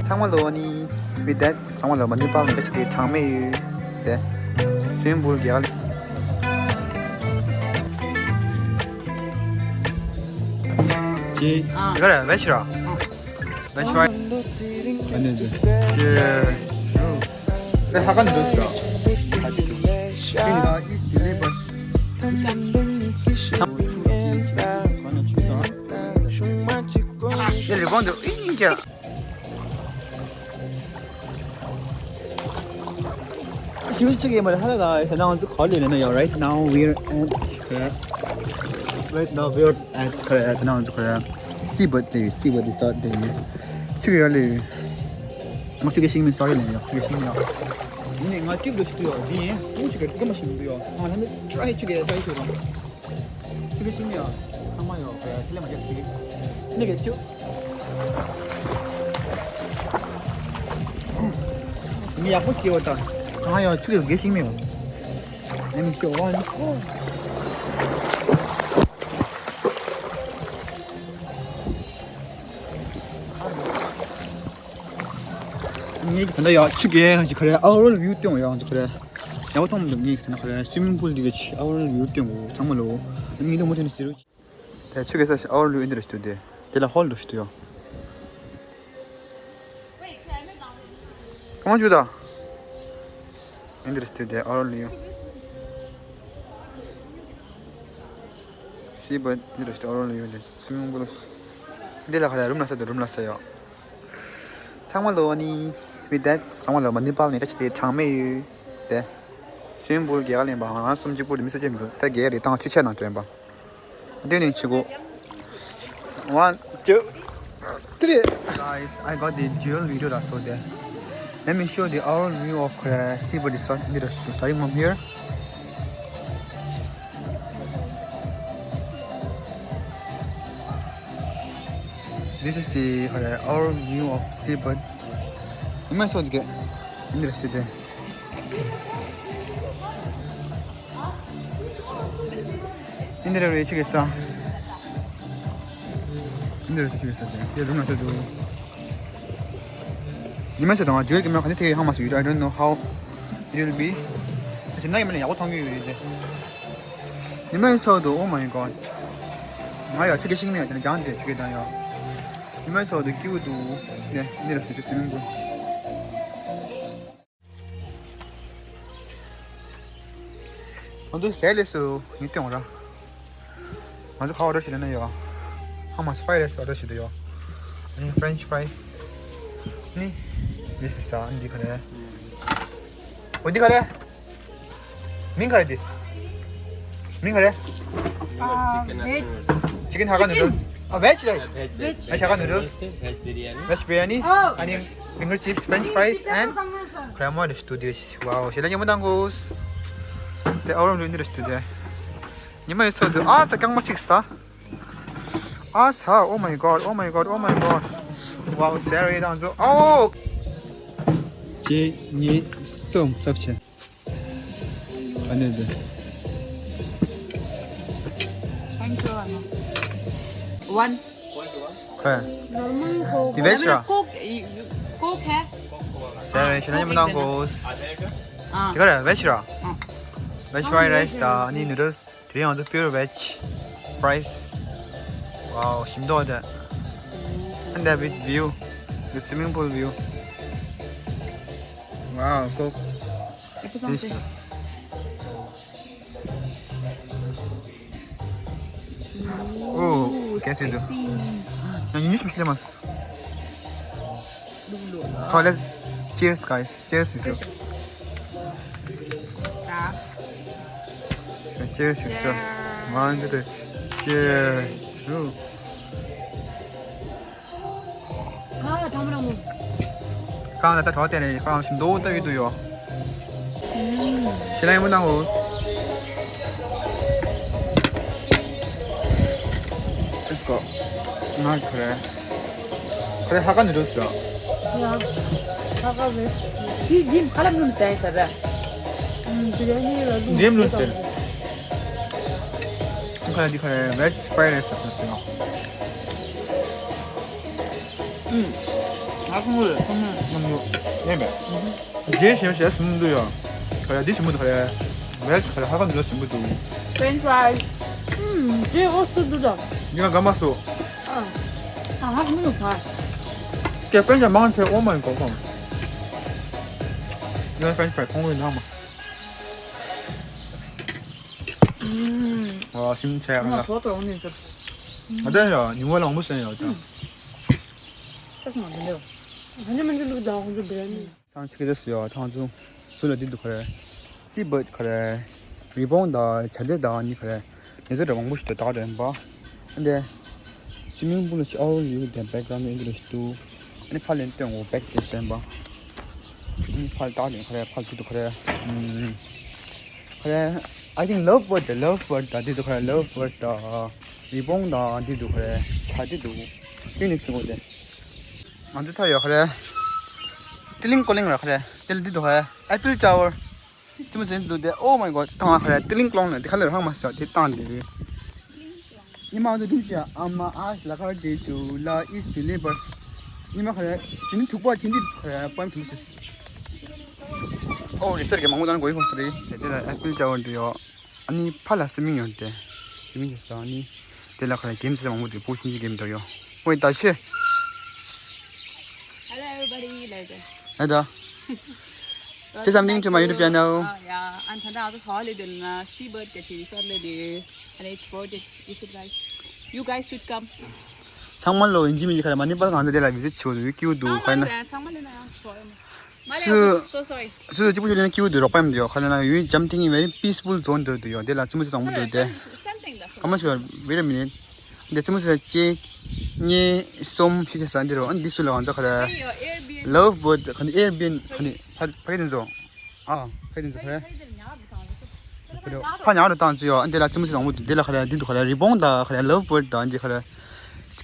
정말로 아니 밑에 정말로 많이 빠는 데 시대 장매 때 심볼 게알 지 이거래 몇 시라 몇 시라 아니지 그 하간 넣었어 그러니까 이 딜리버스 일본도 인자 휴식에 뭐 하다가 전화원 또 걸리네요. Right now we're at Korea. 전화원 또 Korea. Seabird day. Seabird start day. 지금 열리. 막 지금 신경 써야네요. 지금 신경. 이제 나 찍도 싶어요. 니 혹시 그거 마시는데요. 아, 나는 try to 지금 신경. 정말요. 그래. 실례만 좀 되겠죠? 이 약국 끼웠다. 아야, 축에 계시네요. 아니, 좋아. 이 근데 야, 축에 같이 그래. 아우를 위우병이야. 그래. 야보통 이 근데 그래. 스위밍풀 되게 아우를 위우병고 정말로. 이도 못하는 시로. 대 축에서 아우를 인터레스트 돼. 데라 홀도 시도요. 그만 주다. Interested there earlier. See, but interested earlier. Swimming pool. Hindi lang kaya room nasa'yo. 정말로 아니 밑에 정말로 많이 빠는 데 시대 장매 때 swimming pool 게알이 봐. 숨지고 미세지 뭐. 되게 얘를 땅 치쳐 놨죠, 봐. 되는 치고 1, 2, 3. Guys, I got the dual video that's so there. Let me show the overview of Seabird Resort. Starting from here. This is the overview of Seabird. You might also get interested there. 인데를 왜 치겠어? 인데를 치겠어. 얘 누나 저도. 이면서 동안 뒤에 기면 간단하게 한 마스 I don't know how it will be. 지나게 말은 야구 통기 이제. 이면서도 oh my god. 아야 저게 식미야 되는 저한테 주게 다요. 이면서도 기우도 네 내릴 수 있는 거. 먼저 셀레스 이때오라. 먼저 가오를 시려네요. 한 마스 파이레스 어르시도요. 아니 프렌치 프라이스. 니 This is the 어디 가래? 어디 가래? 민 가래디. 민 가래? 치킨 하가 누들스. 아 베지래. 베지 하가 누들스. 베지 비리아니. 아니 finger chips, French fries and grandma studio. Wow, 실례 못 한곳. 네, 어른 눈으로 studio. 님에서도 아, sakang 식사. 아, 사. Oh my god. Oh my god. Oh my god. Wow, Sarah down so. Oh. 제 썸 섭션 안에도 One. 그래 Normal Coke. 디베시라 Coke hả? 세레 신나님 나고 이거래 베시라 베시 프라이 라이스 다 아니 누들스 300 pure veg fries 와우 심도하다 한데 with view with swimming pool view 와우 꼭 This. 오 깨시도 야 유니스 미슬레마스 So let's cheers guys. Cheers 있어. Cheers 있어. 완전 cheers. 아, 담으라고. 가만 나 더 때네. 가만 지금 노 떠기도요. 신랑이 문당고. Let's go. 아 그래. 그래 하가 늦었어. 야, 사과 왜? 님 가람 좀 짜이사라. 그래 님 룰때. 그래 니 그래 매치 파이레스 했었어요. 拿空了，那边，这些什么都要，好像这什么都好像，没好像还很多什么都。 French fries.这个是多少？ 你看干嘛说？还什么有菜？给分享忙吃我们搞搞。你看分享空位那嘛？哇，新菜那了。多多你这，啊对呀，你问了我们谁要的？这是哪的料？反正们这个刀就别人。 上次给的是要汤中，收了点多块，西北块，日本的、台的你块，你这王不是的大人吧？근데 스위밍是偶有点 background English 도 아니 팔린 때我 back 됐어 봐. 팔 다른 그래 팔 뒤도 그래. 그래 I think love bird 다디도 그래 love bird 다 일본 다 디도 그래 차디도 이니 쓰고데. 안 좋다요 그래. 틸링 콜링라 그래. 틸디도 그래. 애플 타워. 좀 전에도 돼. 오 마이 갓. 당 그래. 틸링 콜링 데 칼을 항상 써. 됐다는데. 이마도 dim시야 아마 아슬라가 데줄라 is deliver 이마 그래 진짜 두번 진짜 그래 뻔 비슷 리서치 망고다는 거 이거 소리 제가 애플 자원도요 아니 팔라스밍이었대 재밌었어 아니 데라 그래 게임즈 망고들 보신지 게임도요 왜 다시 Hello everybody, later. 해다 say something to my YouTube channel Yeah, I'm Thanda. I'm calling the seabird that is already and it's for it. You guys should come. 정말로 인지민지 그래 많이 빨리 간다 데라 비슷 치고도 위키우도 가나 So sorry. 수 지부리는 키우도 럭바면 돼요 가나 위 점팅이 very peaceful zone들도요 데라 주무시 정도들 때 가만히서 wait a minute 근데 주무시 니 솜 시세서 안 되로 안 디술로 앉아 그래 love bird 근데 Airbnb 근데 파이든죠 파이든죠 그래 그래 파냐로 땅지요 안 데라 주무시 정도 데라 그래 디도 그래 리본다 그래 love bird 다 이제 그래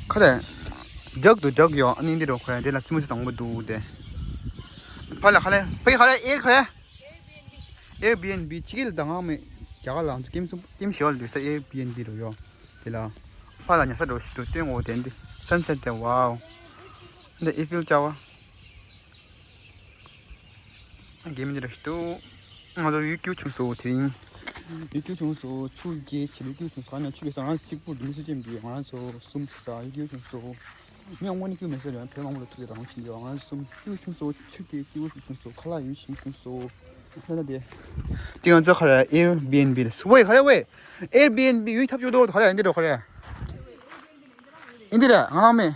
그래 적요 아니 인디로 그래 데라 주무시 정도도 돼 팔라 그래 페이 그래 Airbnb 지길 당하면 야갈라 김 시월 있어 Airbnb로요 데라 팔라 녀석도 시도 땡오 된디 선셋 때 와우 근데 이 필 자와 게임들 시도 아주 유튜브 중소 드린 유튜브 중소 출기 유튜브 중소 하나 출기서 하나 찍고 뉴스 좀 비해 하나서 숨다 유튜브 중소 명원이 그 메시지를 배망으로 두개 당신 영화 숨 유튜브 중소 출기 유튜브 중소 칼라 유심 중소 하나데 지금 저 그래 Airbnb 왜 그래 왜 Airbnb 유튜브 주도 그래 인디로 그래 인디라 하면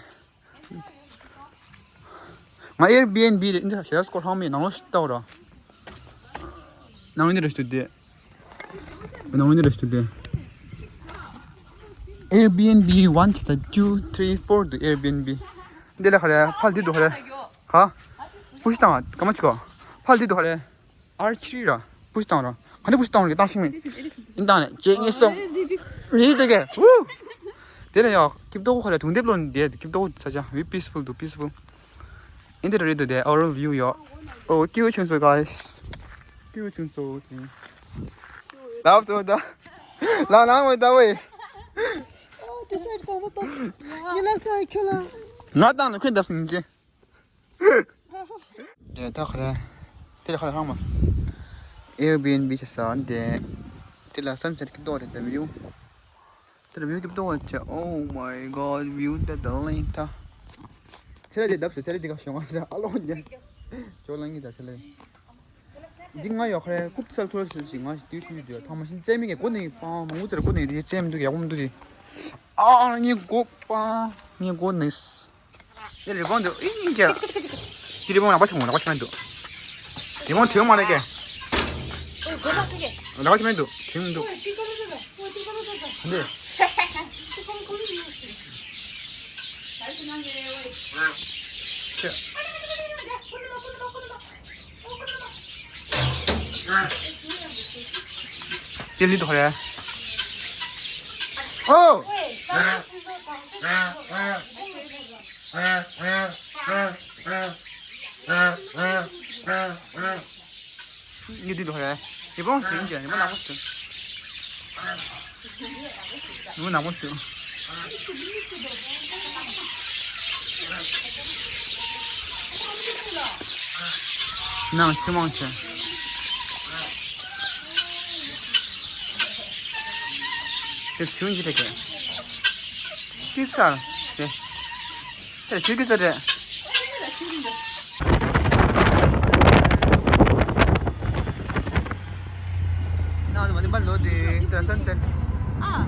마 Airbnb 인디라 쉐어스 콜 하면 나눠 싶다오라 나오니를 스튜디오 나오니를 스튜디오 Airbnb 1 2 3 4도 Airbnb 인디라 그래 팔디도 그래 가 부시당 가만치고 팔디도 그래 R7라 부시당라 근데 부시당을 땅싱면 인다네 쟁이성 리드게 우 데려요 김도고 그래 동대론 데 김도고 사자 we peaceful do peaceful 인디라 리드 데 our view요 끼우 춘소 guys 끼우 춘소 나옵니다 나나오다 왜 나다는 큰다 승지 다 그래 데려 가라 한번 Airbnb 쳤었는데 데라 선셋 김도고 됐다 뷰 뷰 김도고 쳤 oh my god 뷰 됐다 셀레디 납스 셀레디가 시원하자 알로냐 졸랑이다 셀레 딩아요 그래 kup살 토르스 딩아 스튜디오 타마신 재미게 고네 빠 모자를 고네 이 잼도 야곰들이 아니 고빠 니 고네스 일본도 인자 일본 나가시면 돼 일본 되게 많게 나가시면 돼 지금도 근데 딜리도 그래 이디도 그래 이번 진짜 이번 나갔어 이번 나갔어 나 치망치. 저 중지 되게. 피자. 네. 자, 즐기자 돼. 나 어디 많이 빨리 어디. 나 선셋. 아.